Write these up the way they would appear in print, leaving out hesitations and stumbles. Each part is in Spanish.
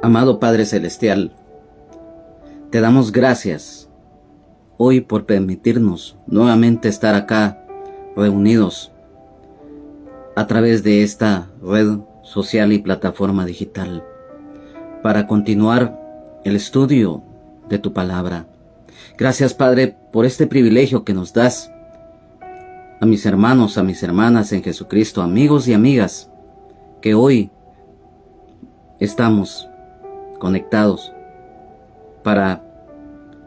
Amado Padre Celestial, te damos gracias hoy por permitirnos nuevamente estar acá reunidos a través de esta red social y plataforma digital para continuar el estudio de tu palabra. Gracias, Padre, por este privilegio que nos das a mis hermanos, a mis hermanas en Jesucristo, amigos y amigas que hoy estamos conectados para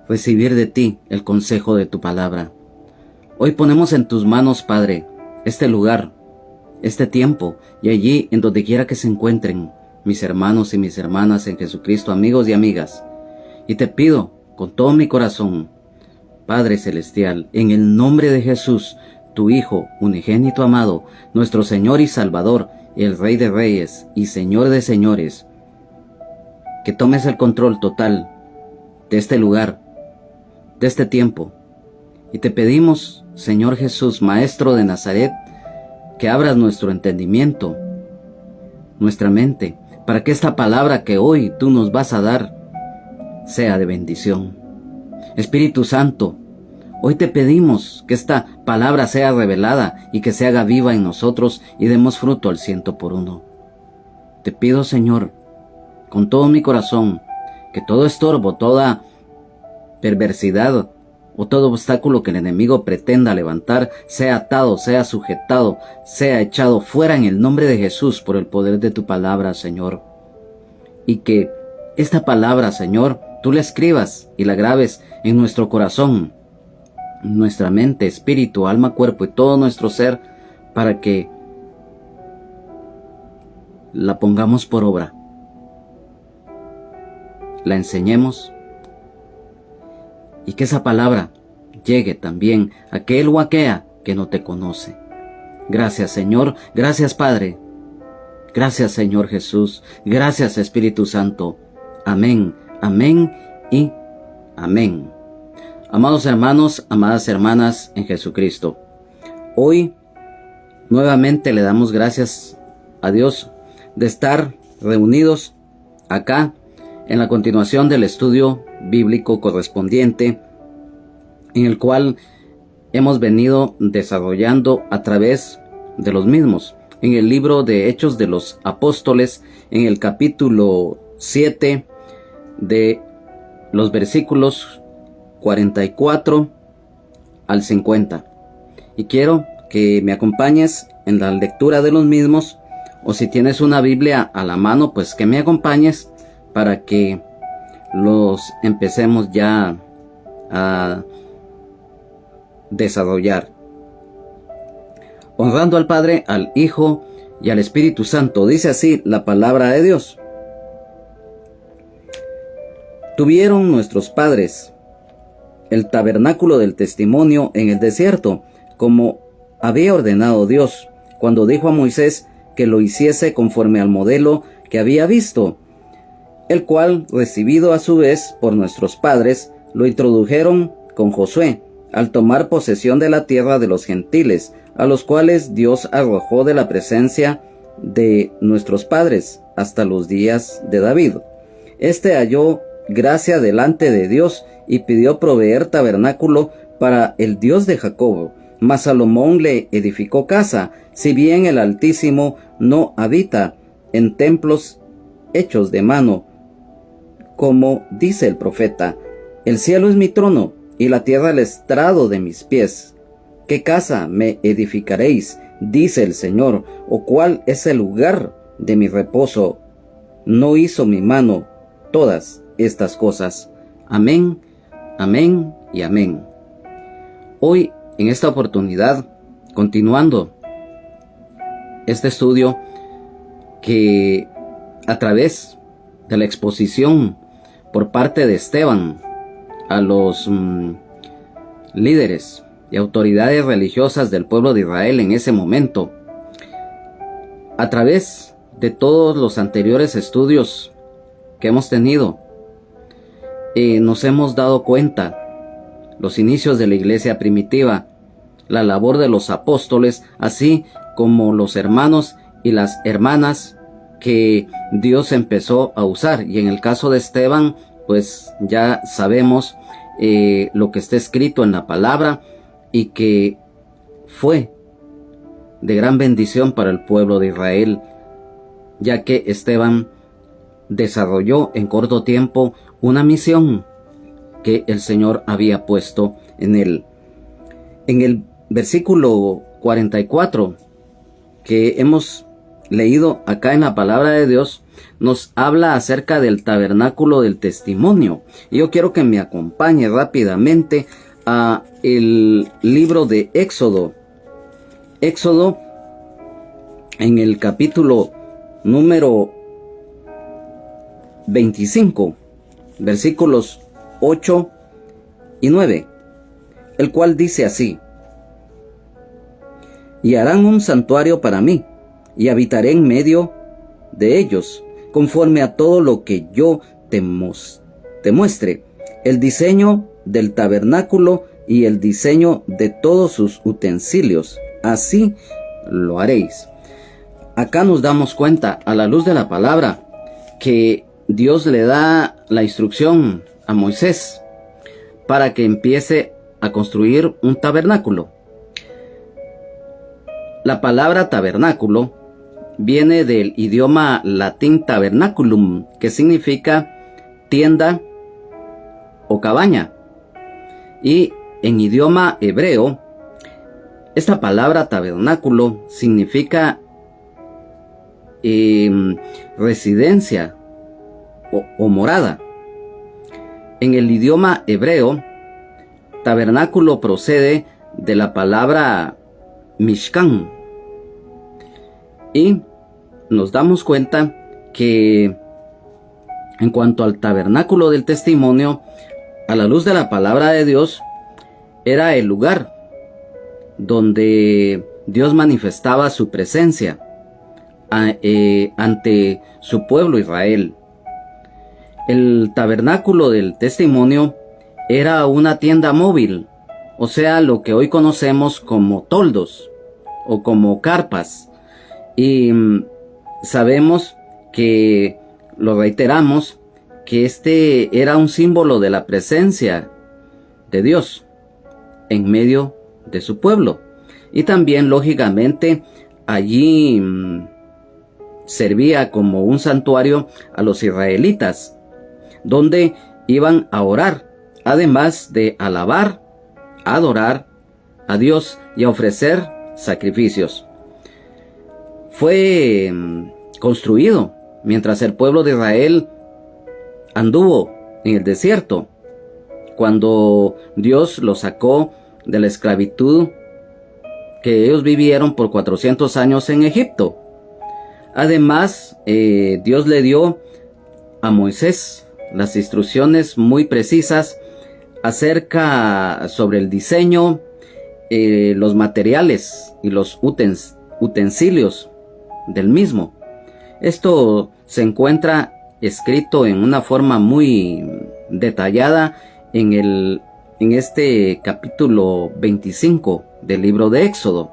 recibir de ti el consejo de tu palabra. Hoy ponemos en tus manos, Padre, este lugar, este tiempo, y allí en donde quiera que se encuentren mis hermanos y mis hermanas en Jesucristo, amigos y amigas. Y te pido con todo mi corazón, Padre Celestial, en el nombre de Jesús, tu Hijo unigénito amado, nuestro Señor y Salvador, el Rey de Reyes y Señor de Señores, que tomes el control total de este lugar, de este tiempo. Y te pedimos, Señor Jesús, Maestro de Nazaret, que abras nuestro entendimiento, nuestra mente, para que esta palabra que hoy tú nos vas a dar sea de bendición. Espíritu Santo, hoy te pedimos que esta palabra sea revelada y que se haga viva en nosotros y demos fruto al 100%. Te pido, Señor, con todo mi corazón, que todo estorbo, toda perversidad o todo obstáculo que el enemigo pretenda levantar sea atado, sea sujetado, sea echado fuera en el nombre de Jesús por el poder de tu palabra, Señor. Y que esta palabra, Señor, tú la escribas y la grabes en nuestro corazón, en nuestra mente, espíritu, alma, cuerpo y todo nuestro ser, para que la pongamos por obra, la enseñemos y que esa palabra llegue también a aquel o aquella que no te conoce. Gracias, Señor, gracias, Padre, gracias, Señor Jesús, gracias, Espíritu Santo. Amén, amén y amén. Amados hermanos, amadas hermanas en Jesucristo, hoy nuevamente le damos gracias a Dios de estar reunidos acá en la continuación del estudio bíblico correspondiente, en el cual hemos venido desarrollando a través de los mismos. En el libro de Hechos de los Apóstoles, en el capítulo 7, de los versículos 44 al 50. Y quiero que me acompañes en la lectura de los mismos, o si tienes una Biblia a la mano, pues que me acompañes para que los empecemos ya a desarrollar. Honrando al Padre, al Hijo y al Espíritu Santo. Dice así la palabra de Dios. Tuvieron nuestros padres el tabernáculo del testimonio en el desierto, como había ordenado Dios, cuando dijo a Moisés que lo hiciese conforme al modelo que había visto, el cual, recibido a su vez por nuestros padres, lo introdujeron con Josué, al tomar posesión de la tierra de los gentiles, a los cuales Dios arrojó de la presencia de nuestros padres hasta los días de David. Este halló gracia delante de Dios y pidió proveer tabernáculo para el Dios de Jacob. Mas Salomón le edificó casa, si bien el Altísimo no habita en templos hechos de mano, como dice el profeta: el cielo es mi trono y la tierra el estrado de mis pies. ¿Qué casa me edificaréis? Dice el Señor. ¿O cuál es el lugar de mi reposo? ¿No hizo mi mano todas estas cosas? Amén, amén y amén. Hoy, en esta oportunidad, continuando este estudio, que a través de la exposición por parte de Esteban a los líderes y autoridades religiosas del pueblo de Israel en ese momento, a través de todos los anteriores estudios que hemos tenido, nos hemos dado cuenta los inicios de la iglesia primitiva, la labor de los apóstoles, así como los hermanos y las hermanas que Dios empezó a usar. Y en el caso de Esteban, pues ya sabemos lo que está escrito en la palabra y que fue de gran bendición para el pueblo de Israel, ya que Esteban desarrolló en corto tiempo una misión que el Señor había puesto en él. En el versículo 44 que hemos leído acá en la palabra de Dios, nos habla acerca del tabernáculo del testimonio. Y yo quiero que me acompañe rápidamente a el libro de Éxodo. Éxodo, en el capítulo número 25, versículos 8 y 9, el cual dice así: y harán un santuario para mí, y habitaré en medio de ellos, conforme a todo lo que yo te muestre, el diseño del tabernáculo y el diseño de todos sus utensilios, así lo haréis. Acá nos damos cuenta, a la luz de la palabra, que Dios le da la instrucción a Moisés para que empiece a construir un tabernáculo. La palabra tabernáculo viene del idioma latín tabernaculum, que significa tienda o cabaña. Y en idioma hebreo, esta palabra tabernáculo significa residencia o morada. En el idioma hebreo, tabernáculo procede de la palabra Mishkan. Y nos damos cuenta que en cuanto al tabernáculo del testimonio, a la luz de la palabra de Dios, era el lugar donde Dios manifestaba su presencia ante su pueblo Israel. El tabernáculo del testimonio era una tienda móvil, o sea, lo que hoy conocemos como toldos o como carpas. Y sabemos que, lo reiteramos, que este era un símbolo de la presencia de Dios en medio de su pueblo. Y también, lógicamente, allí servía como un santuario a los israelitas, donde iban a orar, además de alabar, adorar a Dios y a ofrecer sacrificios. Fue construido mientras el pueblo de Israel anduvo en el desierto, cuando Dios los sacó de la esclavitud que ellos vivieron por 400 años en Egipto. Además, Dios le dio a Moisés las instrucciones muy precisas acerca sobre el diseño, los materiales y los utensilios del mismo. Esto se encuentra escrito en una forma muy detallada en este capítulo 25 del libro de Éxodo.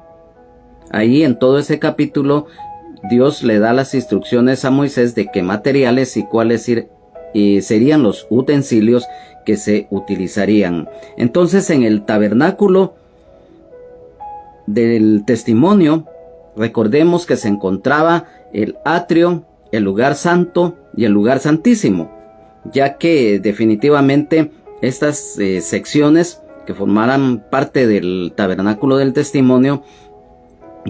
Ahí, en todo ese capítulo, Dios le da las instrucciones a Moisés de qué materiales y cuáles serían los utensilios que se utilizarían. Entonces, en el tabernáculo del testimonio, recordemos que se encontraba el atrio, el lugar santo y el lugar santísimo, ya que definitivamente estas secciones que formaran parte del tabernáculo del testimonio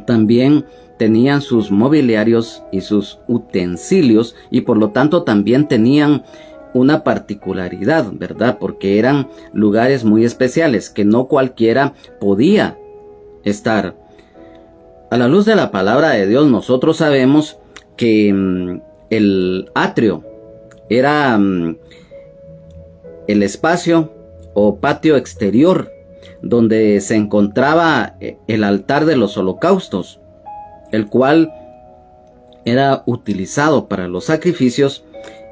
también tenían sus mobiliarios y sus utensilios, y por lo tanto también tenían una particularidad, ¿verdad? Porque eran lugares muy especiales que no cualquiera podía estar. A la luz de la palabra de Dios, nosotros sabemos que el atrio era el espacio o patio exterior donde se encontraba el altar de los holocaustos, el cual era utilizado para los sacrificios,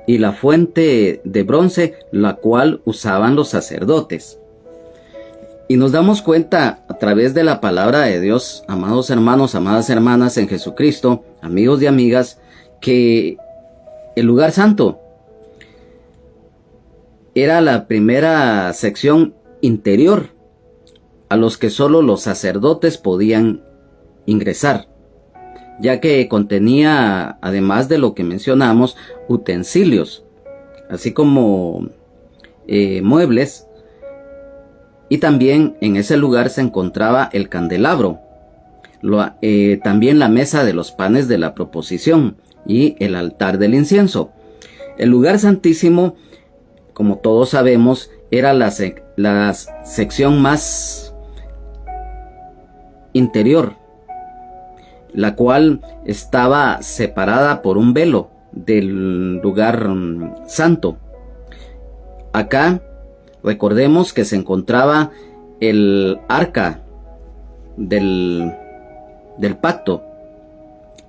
y la fuente de bronce, la cual usaban los sacerdotes. Y nos damos cuenta a través de la palabra de Dios, amados hermanos, amadas hermanas en Jesucristo, amigos y amigas, que el lugar santo era la primera sección interior a los que solo los sacerdotes podían ingresar, ya que contenía, además de lo que mencionamos, utensilios, así como muebles, y también en ese lugar se encontraba el candelabro, también la mesa de los panes de la proposición y el altar del incienso. El lugar santísimo, como todos sabemos, era la sección más interior, la cual estaba separada por un velo del lugar santo. Acá recordemos que se encontraba el arca del pacto,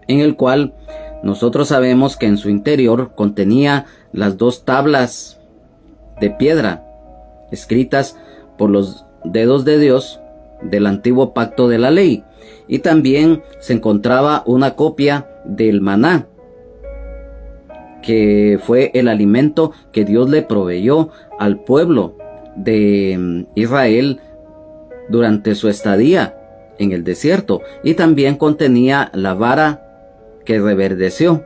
en el cual nosotros sabemos que en su interior contenía las 2 tablas de piedra escritas por los dedos de Dios del antiguo pacto de la ley, y también se encontraba una copia del maná, que fue el alimento que Dios le proveyó al pueblo de Israel durante su estadía en el desierto, y también contenía la vara que reverdeció,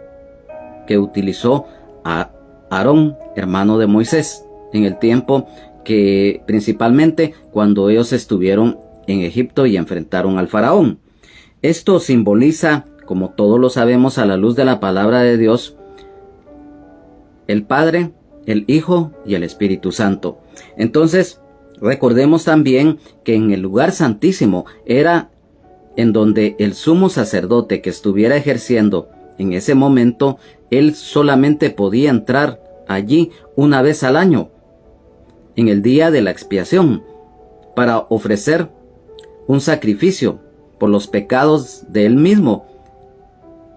que utilizó a Aarón, hermano de Moisés, en el tiempo que principalmente cuando ellos estuvieron en Egipto y enfrentaron al faraón. Esto simboliza, como todos lo sabemos a la luz de la palabra de Dios, el Padre, el Hijo y el Espíritu Santo. Entonces, recordemos también que en el lugar santísimo era en donde el sumo sacerdote que estuviera ejerciendo en ese momento, él solamente podía entrar allí una vez al año, en el día de la expiación, para ofrecer un sacrificio por los pecados de él mismo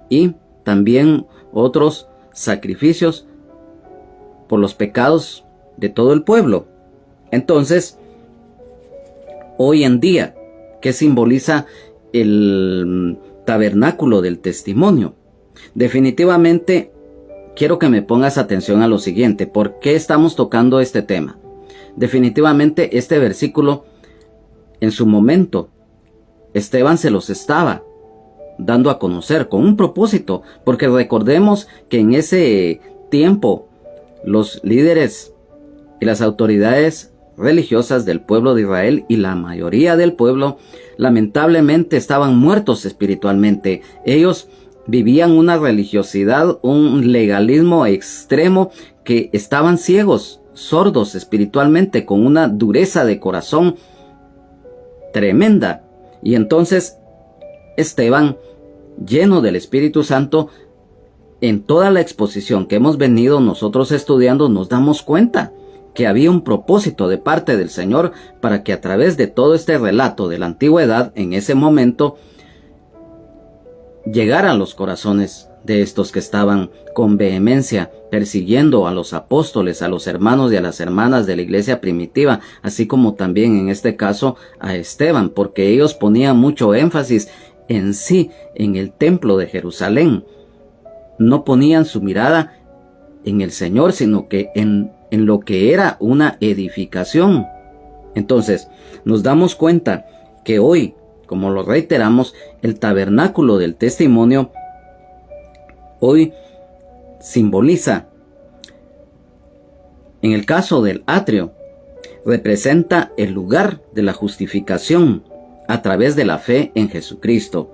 y también otros sacrificios por los pecados de todo el pueblo. Entonces, hoy en día, ¿qué simboliza el tabernáculo del testimonio? Definitivamente quiero que me pongas atención a lo siguiente. ¿Por qué estamos tocando este tema? Definitivamente este versículo, en su momento, Esteban se los estaba dando a conocer con un propósito, porque recordemos que en ese tiempo los líderes y las autoridades religiosas del pueblo de Israel y la mayoría del pueblo lamentablemente estaban muertos espiritualmente. Ellos vivían una religiosidad, un legalismo extremo, que estaban ciegos, sordos espiritualmente, con una dureza de corazón tremenda. Y entonces Esteban, lleno del Espíritu Santo, en toda la exposición que hemos venido nosotros estudiando, nos damos cuenta que había un propósito de parte del Señor para que a través de todo este relato de la antigüedad, en ese momento, llegaran los corazones de estos que estaban con vehemencia persiguiendo a los apóstoles, a los hermanos y a las hermanas de la iglesia primitiva, así como también en este caso a Esteban, porque ellos ponían mucho énfasis en sí, en el templo de Jerusalén. No ponían su mirada en el Señor, sino que en lo que era una edificación. Entonces, nos damos cuenta que hoy, como lo reiteramos, el tabernáculo del testimonio hoy simboliza, en el caso del atrio, representa el lugar de la justificación a través de la fe en Jesucristo.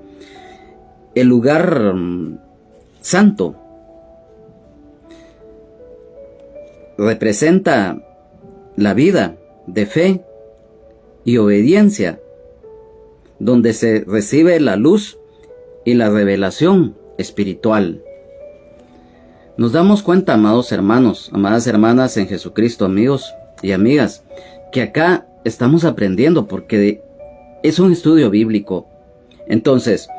El lugar santo representa la vida de fe y obediencia, donde se recibe la luz y la revelación espiritual. Nos damos cuenta, amados hermanos, amadas hermanas en Jesucristo, amigos y amigas, que acá estamos aprendiendo porque es un estudio bíblico. Entonces,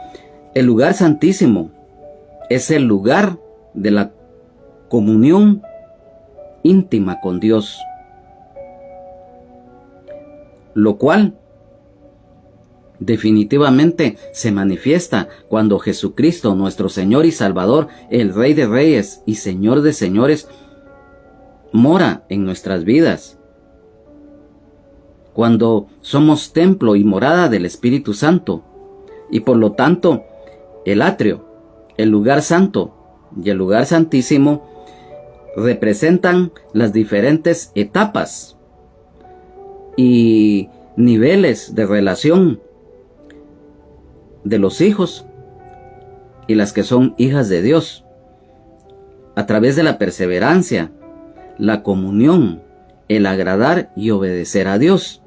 el lugar santísimo es el lugar de la comunión íntima con Dios, lo cual definitivamente se manifiesta cuando Jesucristo, nuestro Señor y Salvador, el Rey de Reyes y Señor de Señores, mora en nuestras vidas. Cuando somos templo y morada del Espíritu Santo, y por lo tanto, el atrio, el lugar santo y el lugar santísimo representan las diferentes etapas y niveles de relación de los hijos y las que son hijas de Dios, a través de la perseverancia, la comunión, el agradar y obedecer a Dios.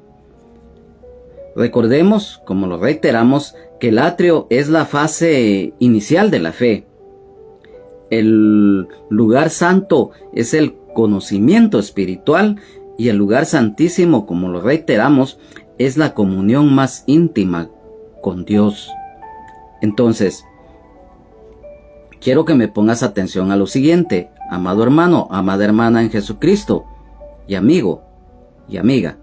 Recordemos, como lo reiteramos, que el atrio es la fase inicial de la fe. El lugar santo es el conocimiento espiritual y el lugar santísimo, como lo reiteramos, es la comunión más íntima con Dios. Entonces, quiero que me pongas atención a lo siguiente, amado hermano, amada hermana en Jesucristo, y amigo y amiga.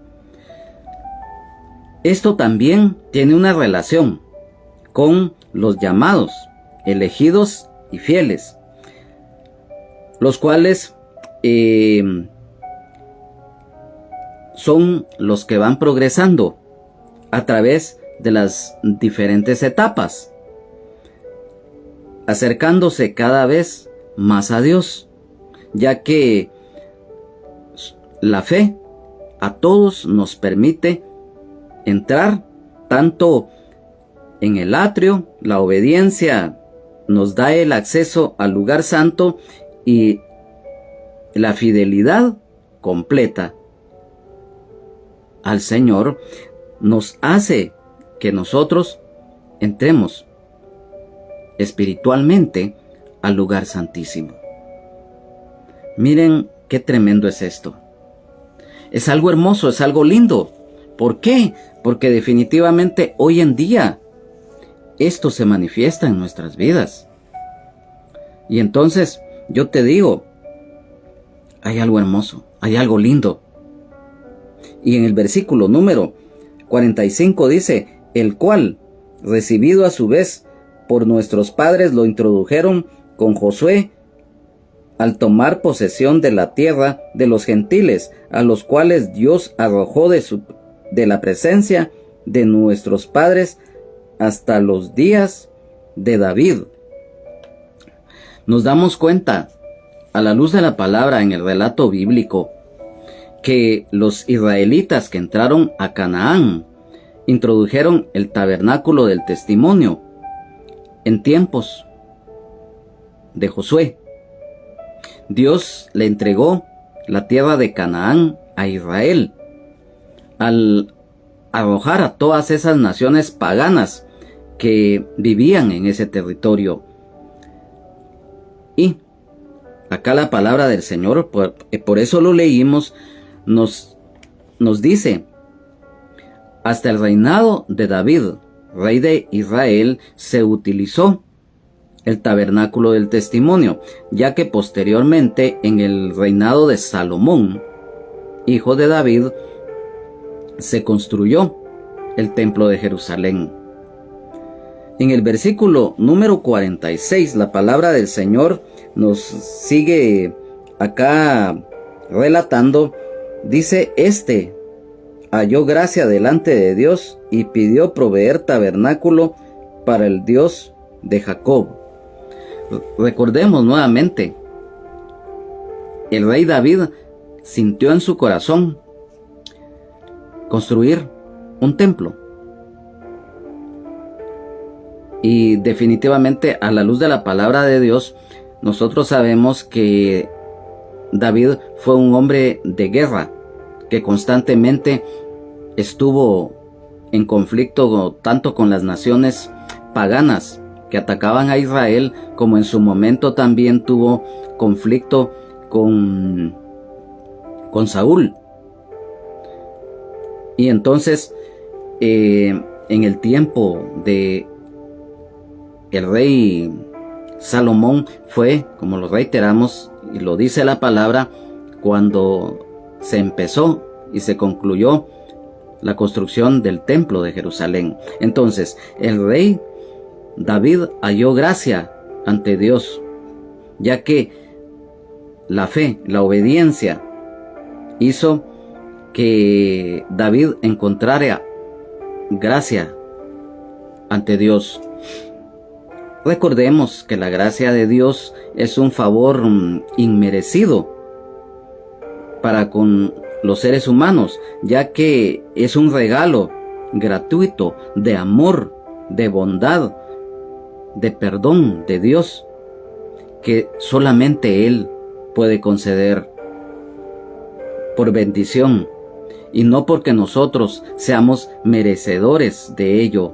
Esto también tiene una relación con los llamados, elegidos y fieles, los cuales son los que van progresando a través de las diferentes etapas, acercándose cada vez más a Dios, ya que la fe a todos nos permite entrar tanto en el atrio, la obediencia nos da el acceso al lugar santo y la fidelidad completa al Señor nos hace que nosotros entremos espiritualmente al lugar santísimo. Miren qué tremendo es esto. Es algo hermoso, es algo lindo. ¿Por qué? Porque definitivamente hoy en día esto se manifiesta en nuestras vidas. Y entonces yo te digo, hay algo hermoso, hay algo lindo. Y en el versículo número 45 dice, el cual, recibido a su vez por nuestros padres, lo introdujeron con Josué al tomar posesión de la tierra de los gentiles, a los cuales Dios arrojó de la presencia de nuestros padres hasta los días de David. Nos damos cuenta, a la luz de la palabra en el relato bíblico, que los israelitas que entraron a Canaán introdujeron el tabernáculo del testimonio en tiempos de Josué. Dios le entregó la tierra de Canaán a Israel al arrojar a todas esas naciones paganas que vivían en ese territorio. Y acá la palabra del Señor, por eso lo leímos, nos dice, hasta el reinado de David, rey de Israel, se utilizó el tabernáculo del testimonio, ya que posteriormente en el reinado de Salomón, hijo de David, se construyó el templo de Jerusalén. En el versículo número 46, la palabra del Señor nos sigue acá relatando, dice, halló gracia delante de Dios y pidió proveer tabernáculo para el Dios de Jacob. Recordemos nuevamente, el rey David sintió en su corazón construir un templo. Y definitivamente, a la luz de la palabra de Dios, nosotros sabemos que David fue un hombre de guerra, que constantemente estuvo en conflicto tanto con las naciones paganas que atacaban a Israel, como en su momento también tuvo conflicto con Saúl. Y entonces, en el tiempo de el rey Salomón fue, como lo reiteramos y lo dice la palabra, cuando se empezó y se concluyó la construcción del templo de Jerusalén. Entonces, el rey David halló gracia ante Dios, ya que la fe, la obediencia, hizo que David encontrara gracia ante Dios. Recordemos que la gracia de Dios es un favor inmerecido para con los seres humanos, ya que es un regalo gratuito de amor, de bondad, de perdón de Dios, que solamente Él puede conceder por bendición, y no porque nosotros seamos merecedores de ello.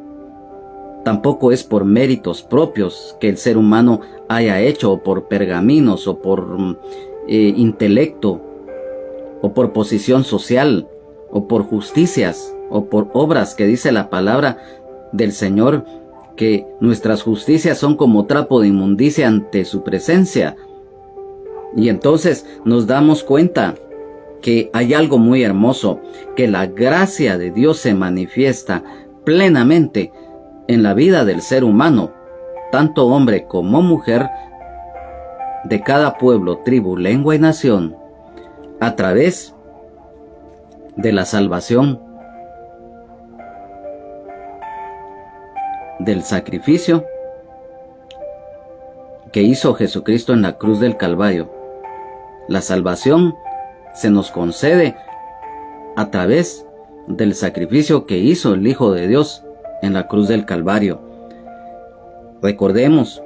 Tampoco es por méritos propios que el ser humano haya hecho, o por pergaminos, o por intelecto, o por posición social, o por justicias, o por obras, que dice la palabra del Señor, que nuestras justicias son como trapo de inmundicia ante su presencia. Y entonces nos damos cuenta que hay algo muy hermoso, que la gracia de Dios se manifiesta plenamente en la vida del ser humano, tanto hombre como mujer, de cada pueblo, tribu, lengua y nación, a través de la salvación, del sacrificio que hizo Jesucristo en la cruz del Calvario. La salvación se nos concede a través del sacrificio que hizo el Hijo de Dios en la cruz del Calvario. Recordemos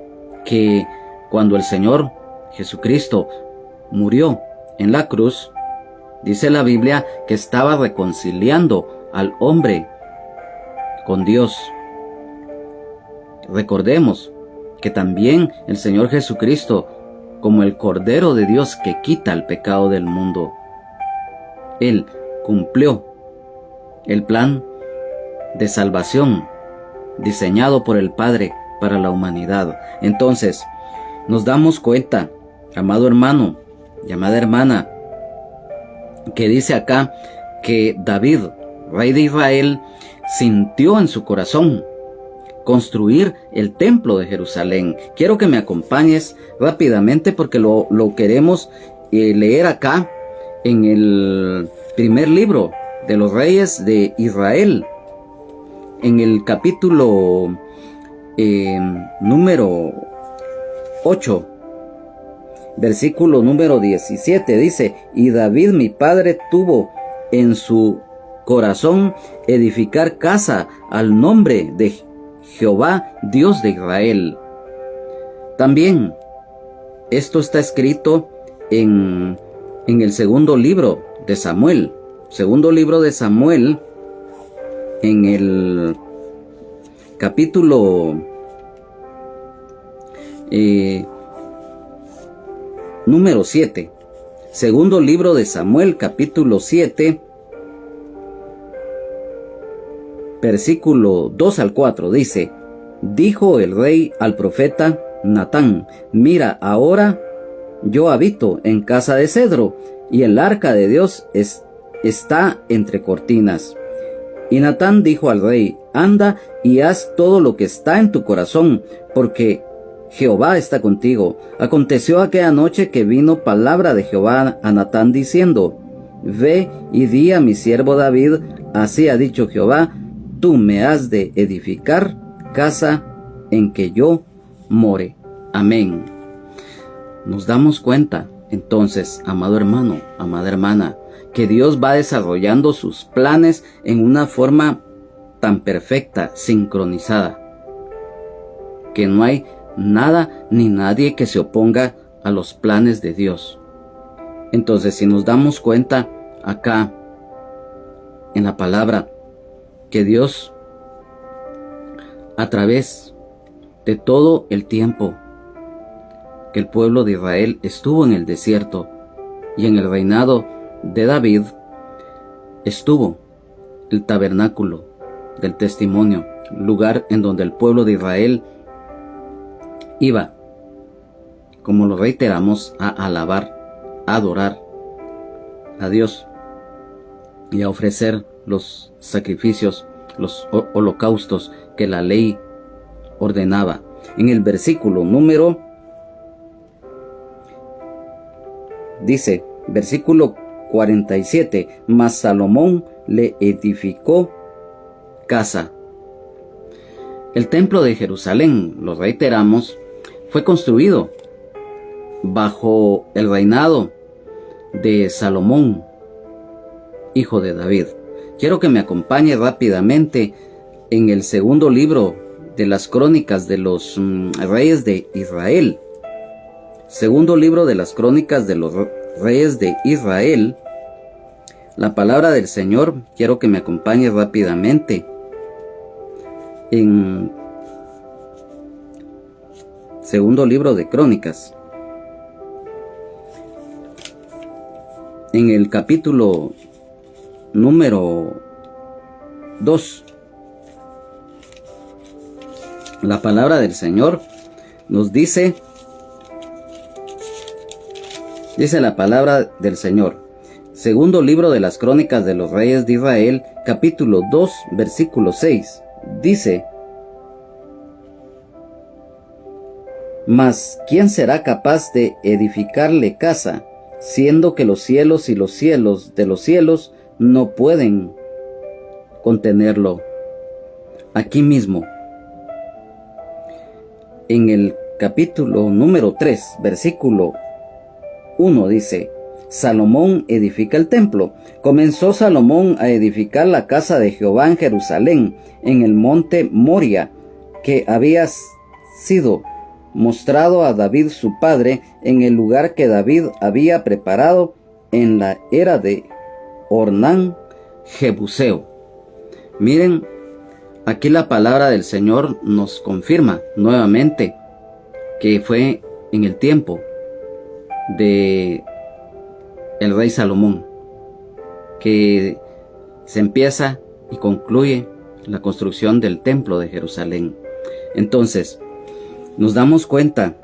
que cuando el Señor Jesucristo murió en la cruz, dice la Biblia que estaba reconciliando al hombre con Dios. Recordemos que también el Señor Jesucristo, como el Cordero de Dios que quita el pecado del mundo, Él cumplió el plan de salvación diseñado por el Padre para la humanidad. Entonces, nos damos cuenta, amado hermano y amada hermana, que dice acá que David, rey de Israel, sintió en su corazón construir el templo de Jerusalén. Quiero que me acompañes rápidamente porque lo queremos leer acá en el primer libro de los reyes de Israel, en el capítulo número 8, versículo número 17, dice: y David mi padre tuvo en su corazón edificar casa al nombre de Jehová, Dios de Israel. También esto está escrito en el segundo libro de Samuel. Segundo libro de Samuel, en el capítulo número 7. Segundo libro de Samuel, capítulo 7, versículo 2 al 4, dice: dijo el rey al profeta Natán: mira, ahora yo habito en casa de cedro, y el arca de Dios está entre cortinas. Y Natán dijo al rey: anda y haz todo lo que está en tu corazón, porque Jehová está contigo. Aconteció aquella noche que vino palabra de Jehová a Natán diciendo: ve y di a mi siervo David, así ha dicho Jehová, tú me has de edificar casa en que yo more. Amén. Nos damos cuenta, entonces, amado hermano, amada hermana, que Dios va desarrollando sus planes en una forma tan perfecta, sincronizada, que no hay nada ni nadie que se oponga a los planes de Dios. Entonces, si nos damos cuenta acá en la palabra, que Dios, a través de todo el tiempo que el pueblo de Israel estuvo en el desierto, y en el reinado de David estuvo el tabernáculo del testimonio, lugar en donde el pueblo de Israel iba, como lo reiteramos, a alabar, a adorar a Dios y a ofrecer los sacrificios, los holocaustos que la ley ordenaba. En el versículo número, dice, versículo 47, mas Salomón le edificó casa. El templo de Jerusalén, lo reiteramos, fue construido bajo el reinado de Salomón, hijo de David. Quiero que me acompañe rápidamente en el segundo libro de las crónicas de los reyes de Israel. Segundo libro de las crónicas de los reyes de Israel. La palabra del Señor, quiero que me acompañe rápidamente en segundo libro de crónicas. En el capítulo número 2, la palabra del Señor nos dice la palabra del Señor, segundo libro de las crónicas de los reyes de Israel, capítulo 2, versículo 6, dice: mas ¿quién será capaz de edificarle casa, siendo que los cielos y los cielos de los cielos no pueden contenerlo? Aquí mismo, en el capítulo número 3, versículo 1 dice: Salomón edifica el templo. Comenzó Salomón a edificar la casa de Jehová en Jerusalén, en el monte Moria, que había sido mostrado a David su padre, en el lugar que David había preparado en la era de Ornán Jebuseo. Miren, aquí la palabra del Señor nos confirma nuevamente que fue en el tiempo de el rey Salomón que se empieza y concluye la construcción del templo de Jerusalén. Entonces, nos damos cuenta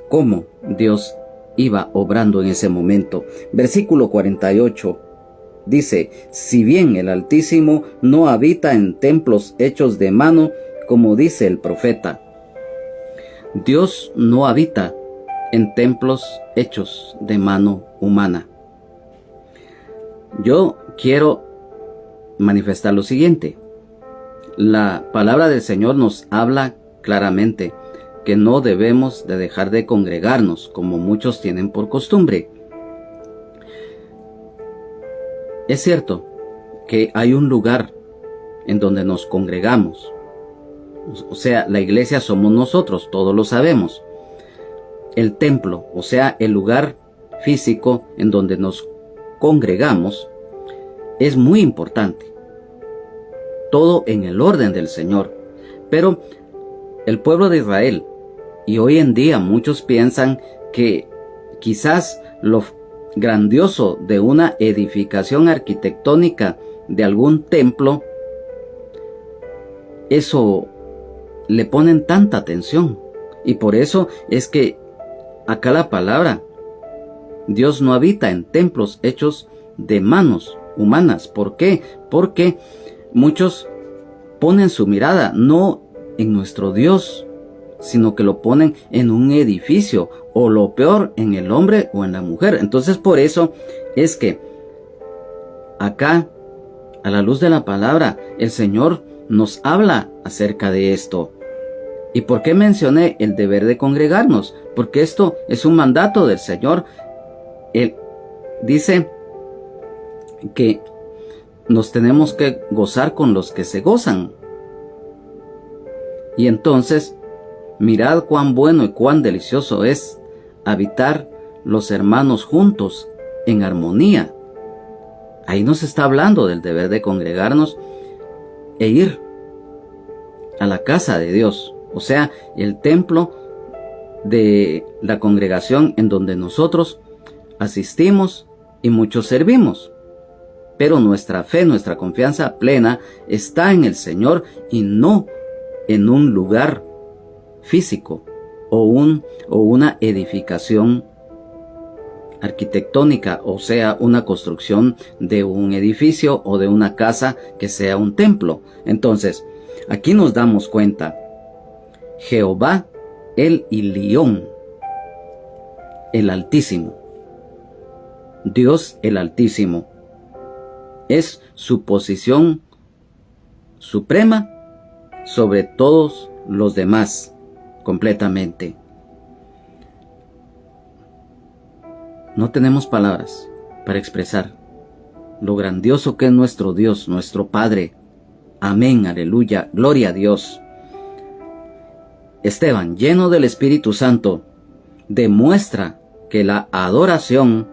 cómo Dios iba obrando en ese momento. Versículo 48 dice: si bien el Altísimo no habita en templos hechos de mano, como dice el profeta. Dios no habita en templos hechos de mano humana. Yo quiero manifestar lo siguiente. La palabra del Señor nos habla claramente que no debemos de dejar de congregarnos como muchos tienen por costumbre. Es cierto que hay un lugar en donde nos congregamos. O sea, la iglesia somos nosotros, todos lo sabemos. El templo, o sea, el lugar físico en donde nos congregamos, es muy importante. Todo en el orden del Señor. Pero el pueblo de Israel, y hoy en día muchos piensan que quizás lo grandioso de una edificación arquitectónica de algún templo, eso le ponen tanta atención. Y por eso es que acá la palabra, Dios no habita en templos hechos de manos humanas. ¿Por qué? Porque muchos ponen su mirada no en nuestro Dios, sino que lo ponen en un edificio, o lo peor, en el hombre o en la mujer. Entonces por eso es que acá, a la luz de la palabra, el Señor nos habla acerca de esto. ¿Y por qué mencioné el deber de congregarnos? Porque esto es un mandato del Señor. Él dice que nos tenemos que gozar con los que se gozan. Y entonces, mirad cuán bueno y cuán delicioso es habitar los hermanos juntos en armonía. Ahí nos está hablando del deber de congregarnos e ir a la casa de Dios. O sea, el templo de la congregación en donde nosotros asistimos y muchos servimos. Pero nuestra fe, nuestra confianza plena está en el Señor y no en un lugar físico o una edificación arquitectónica, o sea, una construcción de un edificio o de una casa que sea un templo. Entonces, aquí nos damos cuenta, Jehová el Ilión, el Altísimo, Dios el Altísimo, es su posición suprema sobre todos los demás, completamente. No tenemos palabras para expresar lo grandioso que es nuestro Dios, nuestro Padre. Amén, aleluya, gloria a Dios. Esteban, lleno del Espíritu Santo, demuestra que la adoración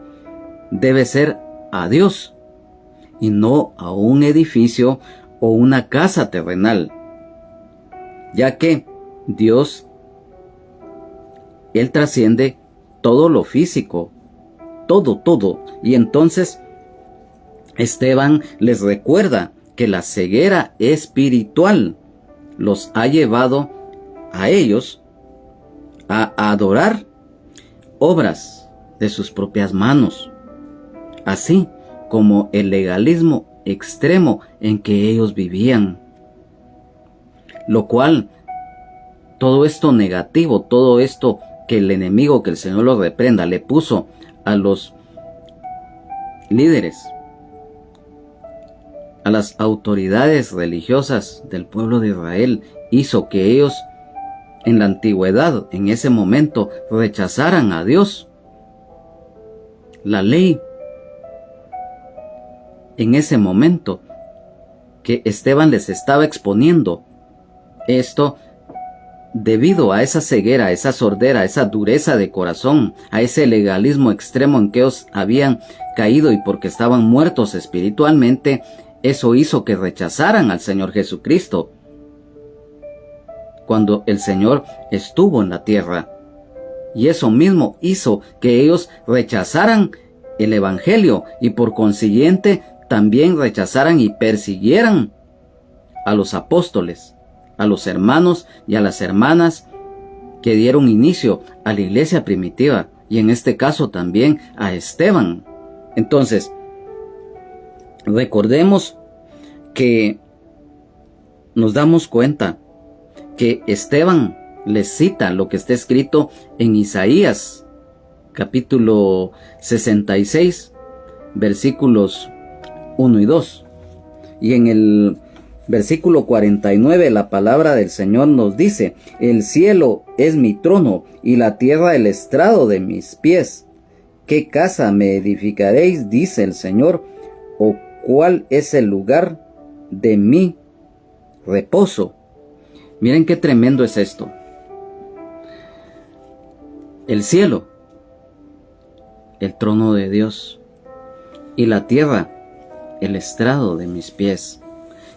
debe ser a Dios y no a un edificio o una casa terrenal, ya que Dios, Él trasciende todo lo físico, todo. Y entonces Esteban les recuerda que la ceguera espiritual los ha llevado a ellos a adorar obras de sus propias manos, así como el legalismo extremo en que ellos vivían. Lo cual, todo esto negativo, todo esto que el enemigo, que el Señor lo reprenda, le puso a los líderes, a las autoridades religiosas del pueblo de Israel, hizo que ellos en la antigüedad, en ese momento, rechazaran a Dios. La ley, en ese momento que Esteban les estaba exponiendo, esto debido a esa ceguera, a esa sordera, a esa dureza de corazón, a ese legalismo extremo en que ellos habían caído y porque estaban muertos espiritualmente, eso hizo que rechazaran al Señor Jesucristo cuando el Señor estuvo en la tierra. Y eso mismo hizo que ellos rechazaran el Evangelio y por consiguiente también rechazaran y persiguieran a los apóstoles, a los hermanos y a las hermanas que dieron inicio a la iglesia primitiva, y en este caso también a Esteban. Entonces, recordemos que nos damos cuenta que Esteban les cita lo que está escrito en Isaías, capítulo 66, versículos 1 y 2. Y en el versículo 49 la palabra del Señor nos dice: el cielo es mi trono y la tierra el estrado de mis pies. ¿Qué casa me edificaréis? Dice el Señor. ¿O cuál es el lugar de mi reposo? Miren qué tremendo es esto. El cielo, el trono de Dios, y la tierra, el estrado de mis pies.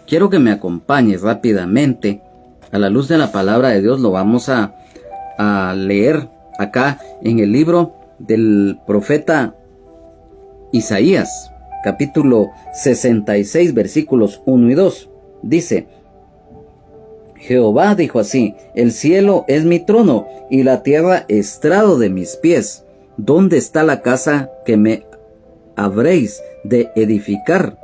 Quiero que me acompañes rápidamente a la luz de la palabra de Dios. Lo vamos a leer acá en el libro del profeta Isaías, capítulo 66, versículos 1 y 2. Dice: Jehová dijo así: el cielo es mi trono y la tierra estrado de mis pies. ¿Dónde está la casa que me habréis de edificar?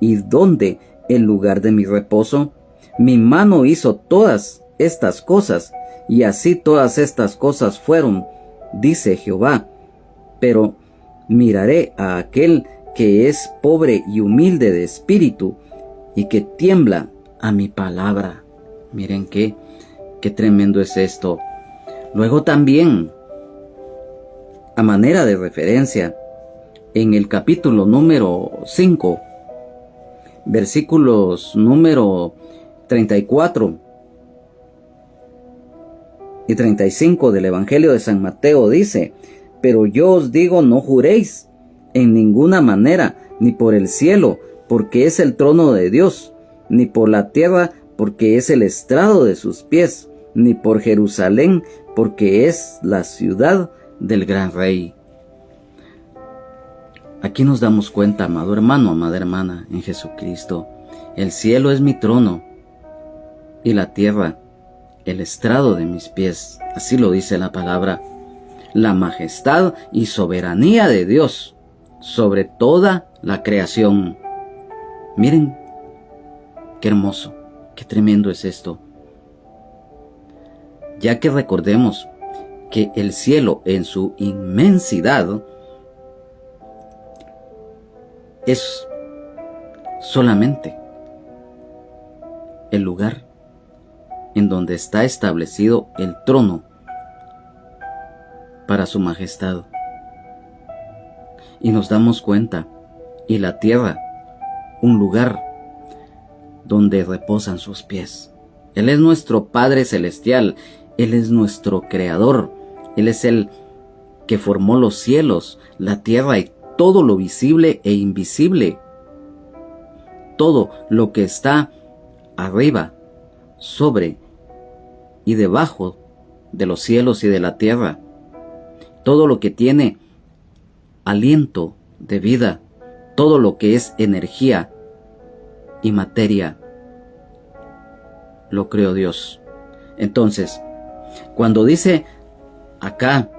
¿Y dónde el lugar de mi reposo? Mi mano hizo todas estas cosas, y así todas estas cosas fueron, dice Jehová. Pero miraré a aquel que es pobre y humilde de espíritu, y que tiembla a mi palabra. Miren qué tremendo es esto. Luego también, a manera de referencia, en el capítulo número 5, versículos número 34 y 35 del Evangelio de San Mateo dice: pero yo os digo, no juréis en ninguna manera, ni por el cielo, porque es el trono de Dios, ni por la tierra, porque es el estrado de sus pies, ni por Jerusalén, porque es la ciudad del gran rey. Aquí nos damos cuenta, amado hermano, amada hermana, en Jesucristo, el cielo es mi trono y la tierra el estrado de mis pies. Así lo dice la palabra. la majestad y soberanía de Dios sobre toda la creación. Miren, qué hermoso, qué tremendo es esto. Ya que recordemos que el cielo en su inmensidad es solamente el lugar en donde está establecido el trono para su majestad. Y nos damos cuenta, y la tierra, un lugar donde reposan sus pies. Él es nuestro Padre Celestial, Él es nuestro Creador, Él es el que formó los cielos, la tierra y todo lo visible e invisible. Todo lo que está arriba, sobre y debajo de los cielos y de la tierra. Todo lo que tiene aliento de vida, todo lo que es energía y materia, lo creó Dios. Entonces, cuando dice acá,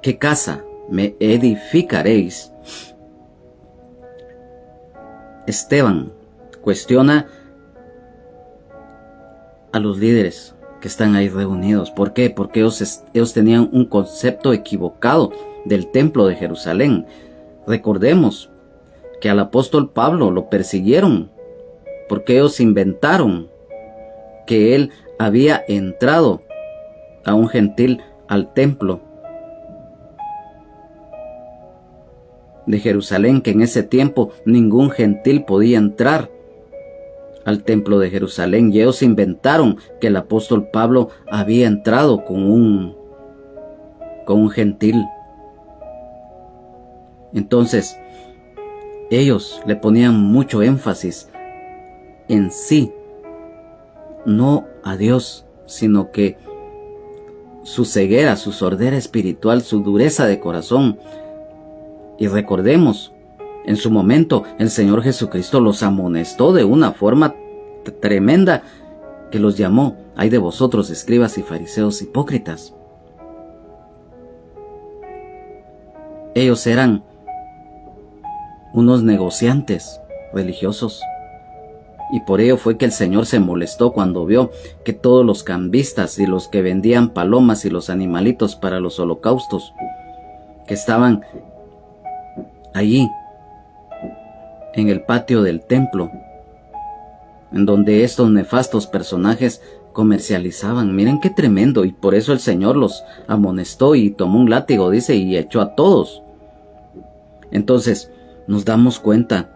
¿qué casa me edificaréis? Esteban cuestiona a los líderes que están ahí reunidos. ¿Por qué? Porque ellos tenían un concepto equivocado del templo de Jerusalén. Recordemos que al apóstol Pablo lo persiguieron porque ellos inventaron que él había entrado a un gentil al templo de Jerusalén, que en ese tiempo ningún gentil podía entrar al templo de Jerusalén, y ellos inventaron que el apóstol Pablo había entrado con un gentil. Entonces ellos le ponían mucho énfasis en sí, no a Dios, sino que su ceguera, su sordera espiritual, su dureza de corazón. Y recordemos, en su momento el Señor Jesucristo los amonestó de una forma tremenda, que los llamó: ay de vosotros, escribas y fariseos hipócritas. Ellos eran unos negociantes religiosos, y por ello fue que el Señor se molestó cuando vio que todos los cambistas y los que vendían palomas y los animalitos para los holocaustos, que estaban allí en el patio del templo, en donde estos nefastos personajes comercializaban. Miren qué tremendo, y por eso el Señor los amonestó y tomó un látigo, dice, y echó a todos. Entonces nos damos cuenta,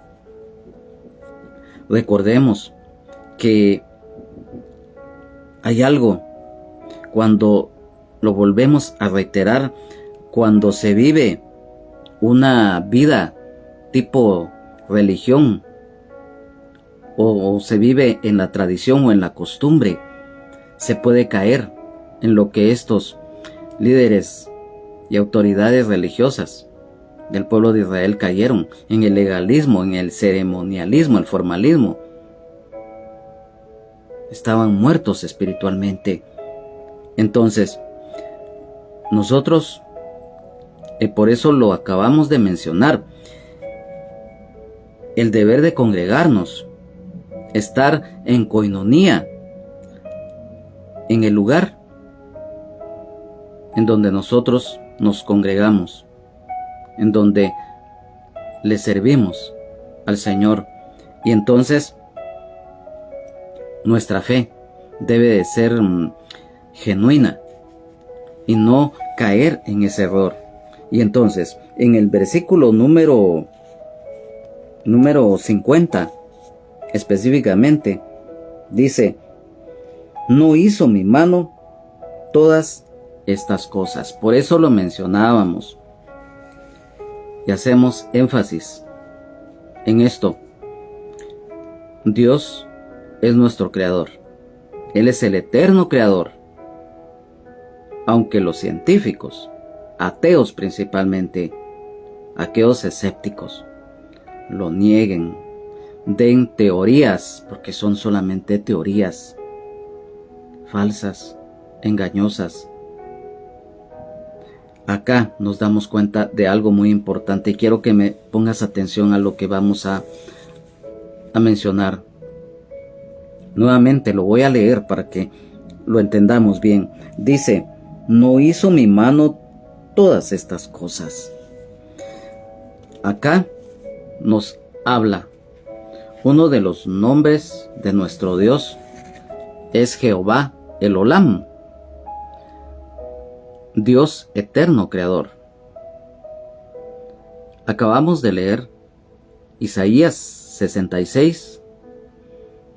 recordemos que hay algo, cuando lo volvemos a reiterar, cuando se vive una vida tipo religión, o se vive en la tradición o en la costumbre, se puede caer en lo que estos líderes y autoridades religiosas del pueblo de Israel cayeron, en el legalismo, en el ceremonialismo, el formalismo. Estaban muertos espiritualmente. Entonces, nosotros, por eso lo acabamos de mencionar, el deber de congregarnos, estar en coinonía, en el lugar en donde nosotros nos congregamos, en donde le servimos al Señor. Y entonces nuestra fe debe de ser genuina y no caer en ese error. Y entonces en el versículo número 50 específicamente dice: no hizo mi mano todas estas cosas. Por eso lo mencionábamos y hacemos énfasis en esto. Dios es nuestro creador. Él es el eterno creador. Aunque los científicos, ateos principalmente, aquellos escépticos, lo nieguen, den teorías, porque son solamente teorías falsas, engañosas. Acá nos damos cuenta de algo muy importante y quiero que me pongas atención a lo que vamos a mencionar. Nuevamente lo voy a leer para que lo entendamos bien. Dice, ¿no hizo mi mano todas estas cosas? Acá nos habla uno de los nombres de nuestro Dios es Jehová el Olam, Dios eterno creador. Acabamos de leer Isaías 66,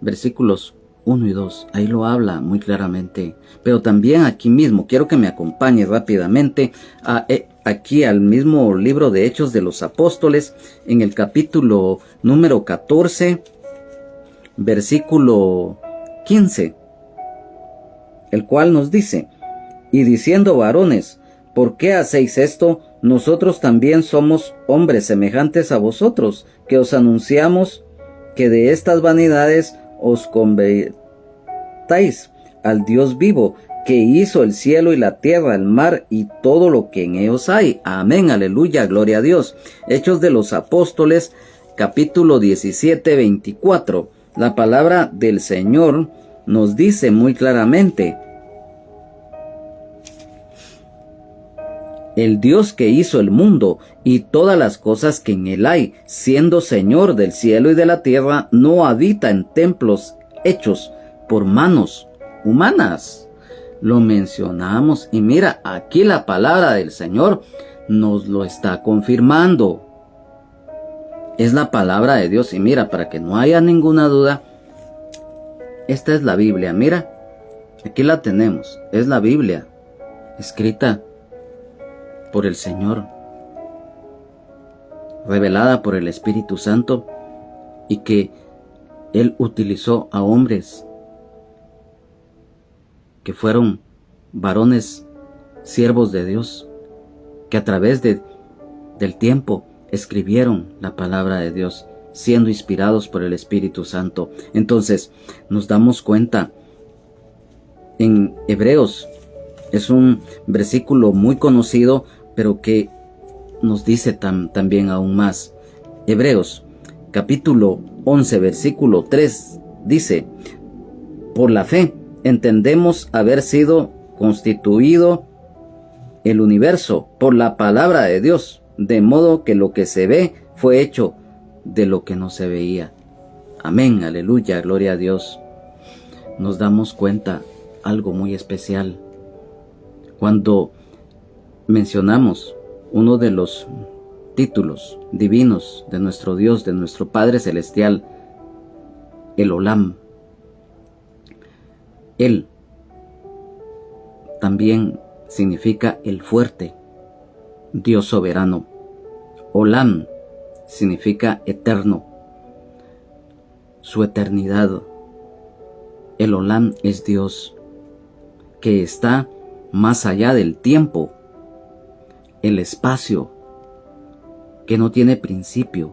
versículos 1 y 2. Ahí lo habla muy claramente. Pero también aquí mismo, quiero que me acompañe rápidamente aquí al mismo libro de Hechos de los Apóstoles, en el capítulo número 14, versículo 15, el cual nos dice, y diciendo varones, ¿por qué hacéis esto? Nosotros también somos hombres semejantes a vosotros, que os anunciamos que de estas vanidades os convertáis al Dios vivo, que hizo el cielo y la tierra, el mar y todo lo que en ellos hay. Amén, aleluya, gloria a Dios. Hechos de los Apóstoles, capítulo 17, 24. La palabra del Señor nos dice muy claramente, el Dios que hizo el mundo y todas las cosas que en él hay, siendo Señor del cielo y de la tierra, no habita en templos hechos por manos humanas. Lo mencionamos y mira, aquí la palabra del Señor nos lo está confirmando. Es la palabra de Dios y mira, para que no haya ninguna duda, esta es la Biblia. Mira, aquí la tenemos, es la Biblia escrita por el Señor, revelada por el Espíritu Santo, y que Él utilizó a hombres que fueron varones, siervos de Dios, que a través del tiempo escribieron la palabra de Dios, siendo inspirados por el Espíritu Santo. Entonces nos damos cuenta en Hebreos, es un versículo muy conocido, pero que nos dice también aún más. Hebreos, capítulo 11, versículo 3, dice, por la fe entendemos haber sido constituido el universo por la palabra de Dios, de modo que lo que se ve fue hecho de lo que no se veía. Amén, aleluya, gloria a Dios. Nos damos cuenta algo muy especial cuando mencionamos uno de los títulos divinos de nuestro Dios, de nuestro Padre Celestial, el Olam. Él también significa el fuerte, Dios soberano. Olam significa eterno, su eternidad. El Olam es Dios que está más allá del tiempo, el espacio, que no tiene principio,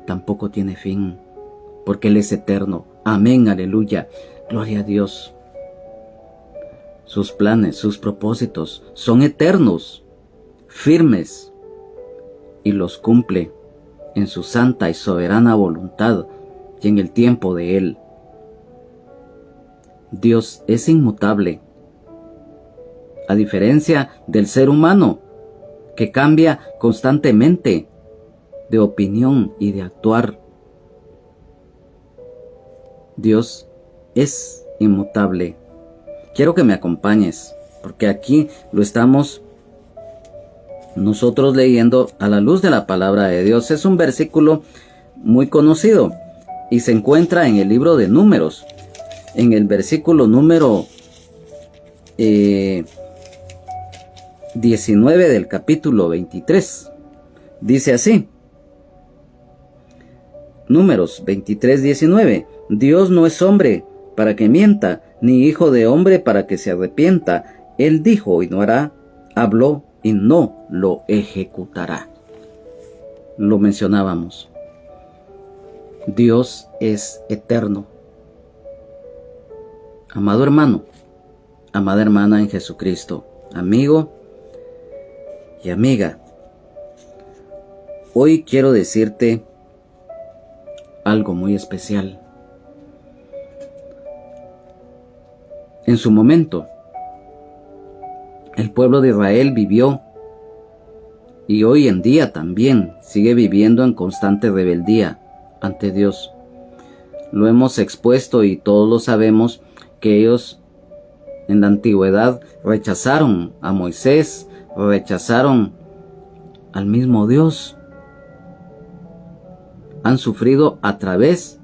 tampoco tiene fin, porque Él es eterno. Amén, aleluya, gloria a Dios. Sus planes, sus propósitos son eternos, firmes, y los cumple en su santa y soberana voluntad y en el tiempo de Él. Dios es inmutable, a diferencia del ser humano, que cambia constantemente de opinión y de actuar. Dios es inmutable. Quiero que me acompañes, porque aquí lo estamos nosotros leyendo a la luz de la palabra de Dios. Es un versículo muy conocido y se encuentra en el libro de Números, en el versículo número 19 del capítulo 23. Dice así, Números 23, 19. Dios no es hombre para que mienta, ni hijo de hombre para que se arrepienta. Él dijo y no hará, habló y no lo ejecutará. Lo mencionábamos. Dios es eterno. Amado hermano, amada hermana en Jesucristo, amigo, y amiga, hoy quiero decirte algo muy especial. En su momento, el pueblo de Israel vivió y hoy en día también sigue viviendo en constante rebeldía ante Dios. Lo hemos expuesto y todos lo sabemos que ellos en la antigüedad rechazaron a Moisés, rechazaron al mismo Dios. Han sufrido a través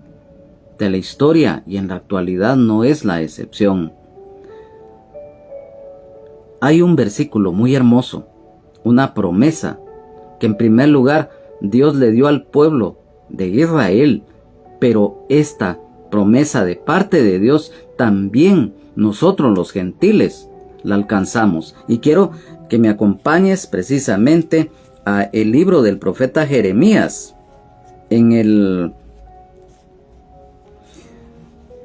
de la historia y en la actualidad no es la excepción. Hay un versículo muy hermoso, una promesa que en primer lugar Dios le dio al pueblo de Israel, pero esta promesa de parte de Dios también nosotros los gentiles la alcanzamos. Y quiero que me acompañes precisamente a el libro del profeta Jeremías, en el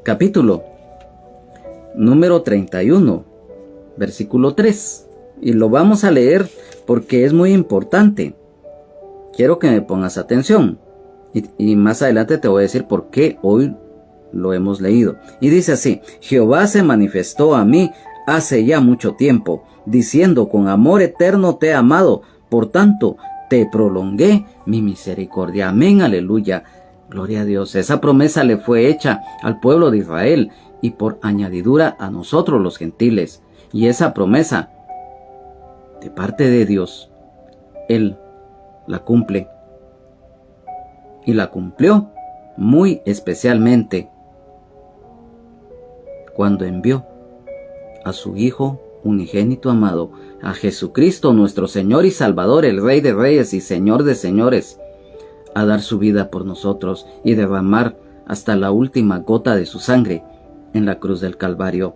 capítulo número 31, versículo 3. Y lo vamos a leer porque es muy importante. Quiero que me pongas atención. Y más adelante te voy a decir por qué hoy lo hemos leído. Y dice así: Jehová se manifestó a mí hace ya mucho tiempo, diciendo: con amor eterno te he amado, por tanto te prolongué mi misericordia. Amén, aleluya, gloria a Dios. Esa promesa le fue hecha al pueblo de Israel y por añadidura a nosotros los gentiles. Y esa promesa de parte de Dios, Él la cumple. Y la cumplió muy especialmente cuando envió a su Hijo unigénito amado, a Jesucristo nuestro Señor y Salvador, el Rey de Reyes y Señor de Señores, a dar su vida por nosotros y derramar hasta la última gota de su sangre en la cruz del Calvario.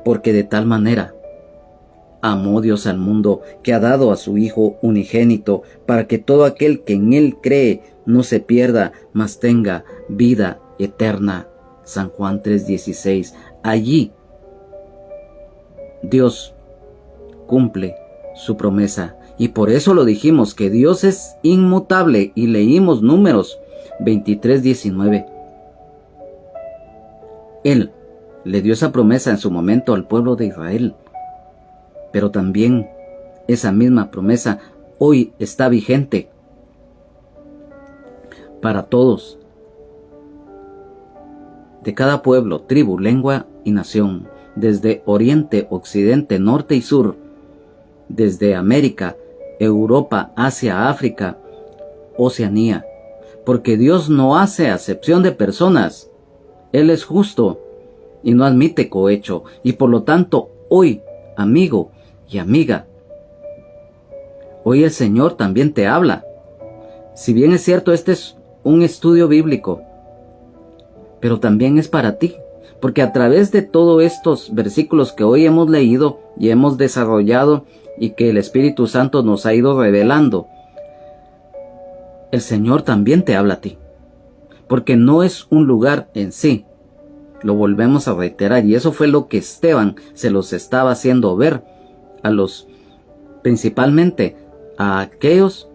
Porque de tal manera amó Dios al mundo, que ha dado a su Hijo unigénito, para que todo aquel que en Él cree no se pierda, mas tenga vida eterna. San Juan 3:16. Allí Dios cumple su promesa, y por eso lo dijimos, que Dios es inmutable, y leímos Números 23:19. Él le dio esa promesa en su momento al pueblo de Israel, pero también esa misma promesa hoy está vigente para todos, de cada pueblo, tribu, lengua y nación, desde oriente, occidente, norte y sur, desde América, Europa, Asia, África, Oceanía, porque Dios no hace acepción de personas. Él es justo y no admite cohecho, y por lo tanto hoy, amigo y amiga, hoy el Señor también te habla. Si bien es cierto, este es un estudio bíblico, pero también es para ti, porque a través de todos estos versículos que hoy hemos leído y hemos desarrollado y que el Espíritu Santo nos ha ido revelando, el Señor también te habla a ti, porque no es un lugar en sí. Lo volvemos a reiterar, y eso fue lo que Esteban se los estaba haciendo ver principalmente a aquellos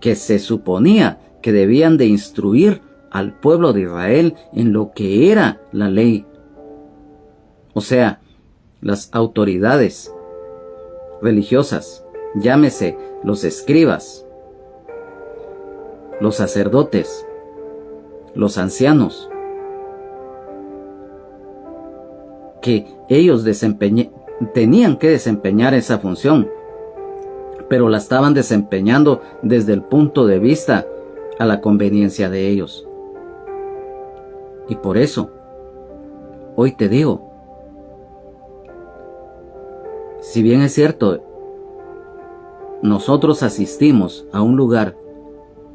que se suponía que debían de instruir al pueblo de Israel en lo que era la ley. O sea, las autoridades religiosas, llámese los escribas, los sacerdotes, los ancianos, que ellos tenían que desempeñar esa función, pero la estaban desempeñando desde el punto de vista a la conveniencia de ellos. Y por eso, hoy te digo, si bien es cierto, nosotros asistimos a un lugar,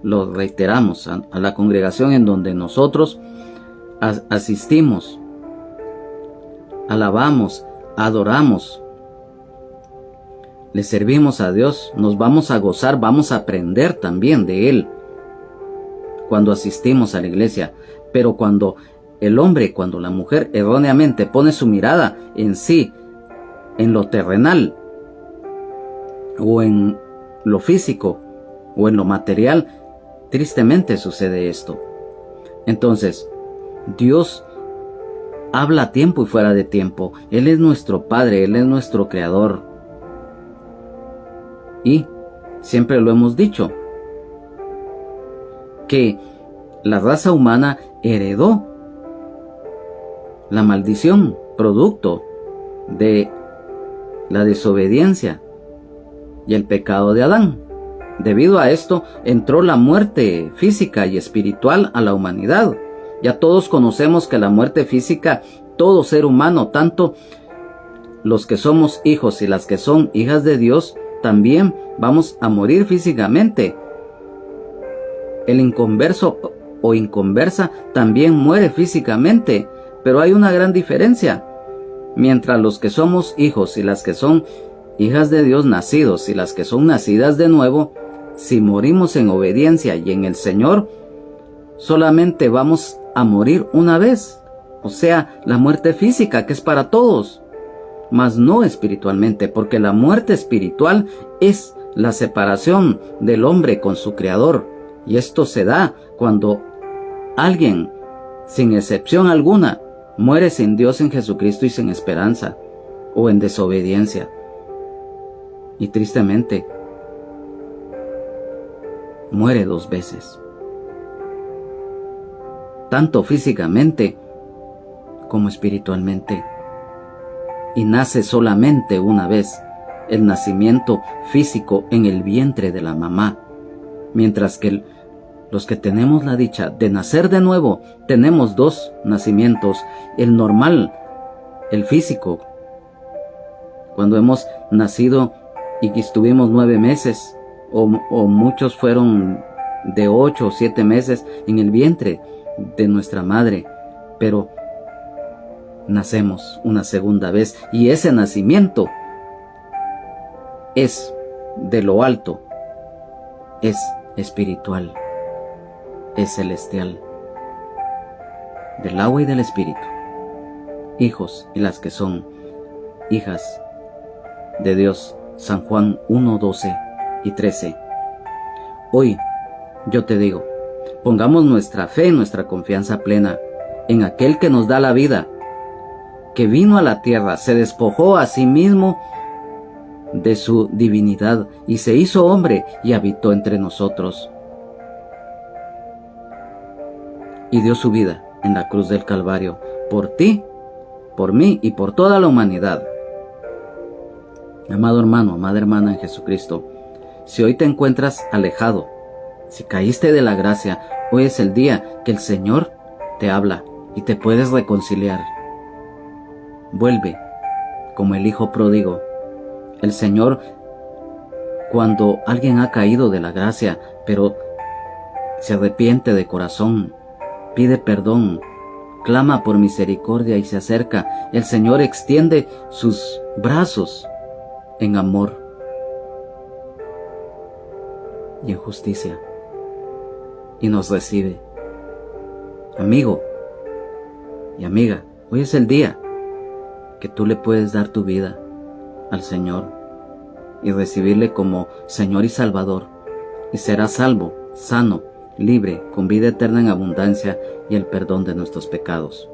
lo reiteramos, a la congregación en donde nosotros asistimos, alabamos, adoramos, le servimos a Dios, nos vamos a gozar, vamos a aprender también de Él cuando asistimos a la iglesia. Pero cuando el hombre, cuando la mujer erróneamente pone su mirada en sí, en lo terrenal, o en lo físico o en lo material, tristemente sucede esto. Entonces, Dios habla a tiempo y fuera de tiempo. Él es nuestro Padre, Él es nuestro Creador. Y siempre lo hemos dicho, que la raza humana heredó la maldición, producto de la desobediencia y el pecado de Adán. Debido a esto, entró la muerte física y espiritual a la humanidad. Ya todos conocemos que la muerte física, todo ser humano, tanto los que somos hijos y las que son hijas de Dios, también vamos a morir físicamente. El inconverso o inconversa también muere físicamente, pero hay una gran diferencia. Mientras los que somos hijos y las que son hijas de Dios nacidos y las que son nacidas de nuevo, si morimos en obediencia y en el Señor, solamente vamos a morir una vez, o sea, la muerte física, que es para todos, mas no espiritualmente, porque la muerte espiritual es la separación del hombre con su Creador, y esto se da cuando alguien, sin excepción alguna, muere sin Dios en Jesucristo y sin esperanza, o en desobediencia. Y tristemente, muere dos veces, tanto físicamente como espiritualmente, y nace solamente una vez, el nacimiento físico en el vientre de la mamá, mientras que los que tenemos la dicha de nacer de nuevo, tenemos dos nacimientos, el normal, el físico, cuando hemos nacido y que estuvimos 9 meses, o muchos fueron de 8 o 7 meses en el vientre de nuestra madre, pero nacemos una segunda vez, y ese nacimiento es de lo alto, es espiritual, es celestial, del agua y del espíritu, hijos y las que son hijas de Dios. San Juan 1, 12 y 13. Hoy yo te digo, pongamos nuestra fe y nuestra confianza plena en aquel que nos da la vida, que vino a la tierra, se despojó a sí mismo de su divinidad y se hizo hombre y habitó entre nosotros. Y dio su vida en la cruz del Calvario, por ti, por mí y por toda la humanidad. Amado hermano, amada hermana en Jesucristo, si hoy te encuentras alejado, si caíste de la gracia, hoy es el día que el Señor te habla y te puedes reconciliar. Vuelve como el hijo pródigo. El Señor, cuando alguien ha caído de la gracia, pero se arrepiente de corazón, pide perdón, clama por misericordia y se acerca, el Señor extiende sus brazos en amor y en justicia y nos recibe. Amigo y amiga, hoy es el día que tú le puedes dar tu vida al Señor y recibirle como Señor y Salvador, y serás salvo, sano, libre, con vida eterna en abundancia y el perdón de nuestros pecados.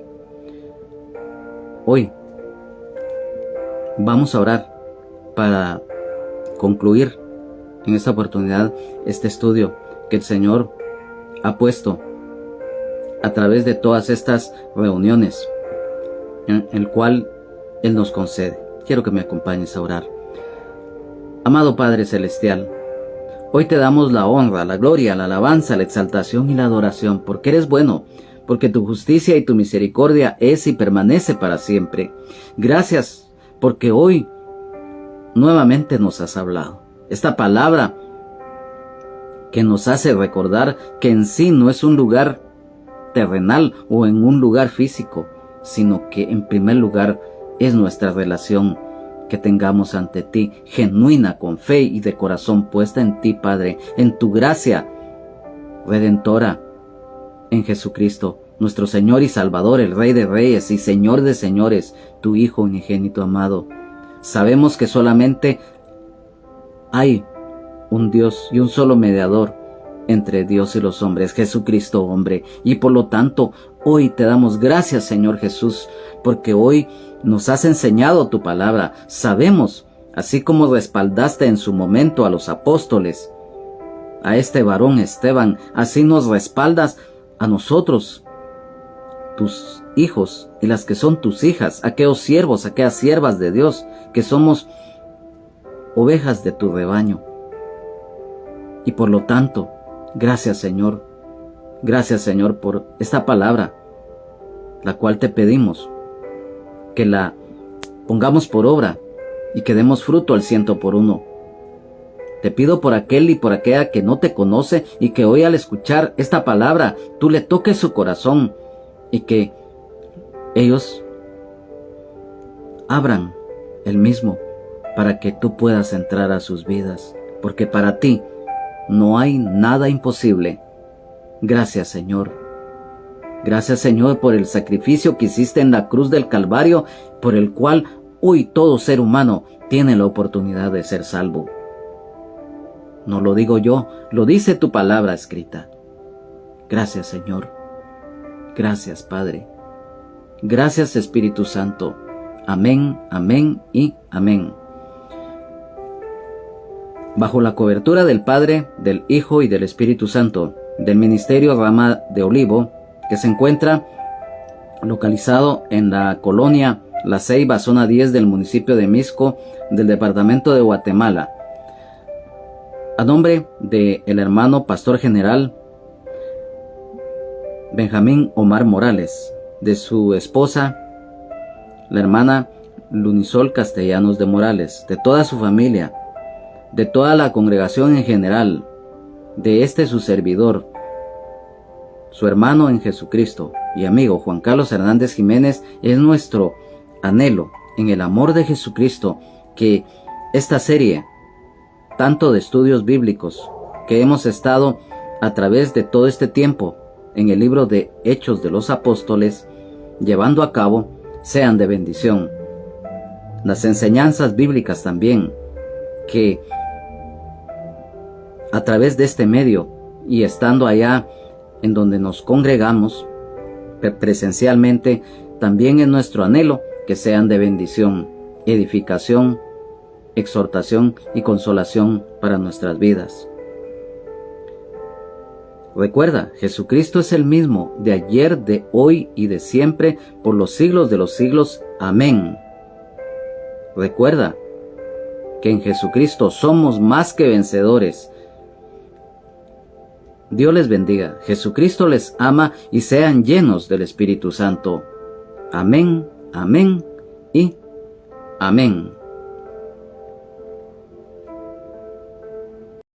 Hoy vamos a orar para concluir en esta oportunidad este estudio que el Señor ha puesto a través de todas estas reuniones, en el cual Él nos concede. Quiero que me acompañes a orar. Amado Padre Celestial, hoy te damos la honra, la gloria, la alabanza, la exaltación y la adoración, porque eres bueno, porque tu justicia y tu misericordia es y permanece para siempre. Gracias, porque hoy nuevamente nos has hablado. Esta palabra que nos hace recordar que en sí no es un lugar terrenal o en un lugar físico, sino que en primer lugar es nuestra relación que tengamos ante ti, genuina, con fe y de corazón puesta en ti, Padre, en tu gracia redentora, en Jesucristo, nuestro Señor y Salvador, el Rey de Reyes y Señor de Señores, tu Hijo unigénito amado. Sabemos que solamente hay un Dios y un solo mediador entre Dios y los hombres, Jesucristo hombre. Y por lo tanto, hoy te damos gracias, Señor Jesús, porque hoy nos has enseñado tu palabra. Sabemos, así como respaldaste en su momento a los apóstoles, a este varón Esteban, así nos respaldas a nosotros, tus hijos y las que son tus hijas, aquellos siervos, aquellas siervas de Dios, que somos ovejas de tu rebaño. Y por lo tanto, gracias Señor por esta palabra, la cual te pedimos que la pongamos por obra y que demos fruto al 100%. Te pido por aquel y por aquella que no te conoce y que hoy al escuchar esta palabra tú le toques su corazón y que ellos abran el mismo para que tú puedas entrar a sus vidas, porque para ti no hay nada imposible. Gracias Señor. Gracias Señor por el sacrificio que hiciste en la cruz del Calvario, por el cual hoy todo ser humano tiene la oportunidad de ser salvo. No lo digo yo, lo dice tu palabra escrita. Gracias Señor. Gracias Padre. Gracias Espíritu Santo. Amén, amén y amén. Bajo la cobertura del Padre, del Hijo y del Espíritu Santo, del Ministerio Rama de Olivo, que se encuentra localizado en la colonia La Ceiba, zona 10 del municipio de Mixco, del departamento de Guatemala. A nombre del hermano Pastor General Benjamín Omar Morales, de su esposa, la hermana Lunisol Castellanos de Morales, de toda su familia, de toda la congregación en general, de su servidor, su hermano en Jesucristo y amigo Juan Carlos Hernández Jiménez, es nuestro anhelo en el amor de Jesucristo que esta serie, tanto de estudios bíblicos que hemos estado a través de todo este tiempo en el libro de Hechos de los Apóstoles llevando a cabo, sean de bendición. Las enseñanzas bíblicas también, que a través de este medio y estando allá en donde nos congregamos presencialmente, también es nuestro anhelo que sean de bendición, edificación, exhortación y consolación para nuestras vidas. Recuerda, Jesucristo es el mismo de ayer, de hoy y de siempre, por los siglos de los siglos. Amén. Recuerda que en Jesucristo somos más que vencedores. Dios les bendiga, Jesucristo les ama y sean llenos del Espíritu Santo. Amén, amén y amén.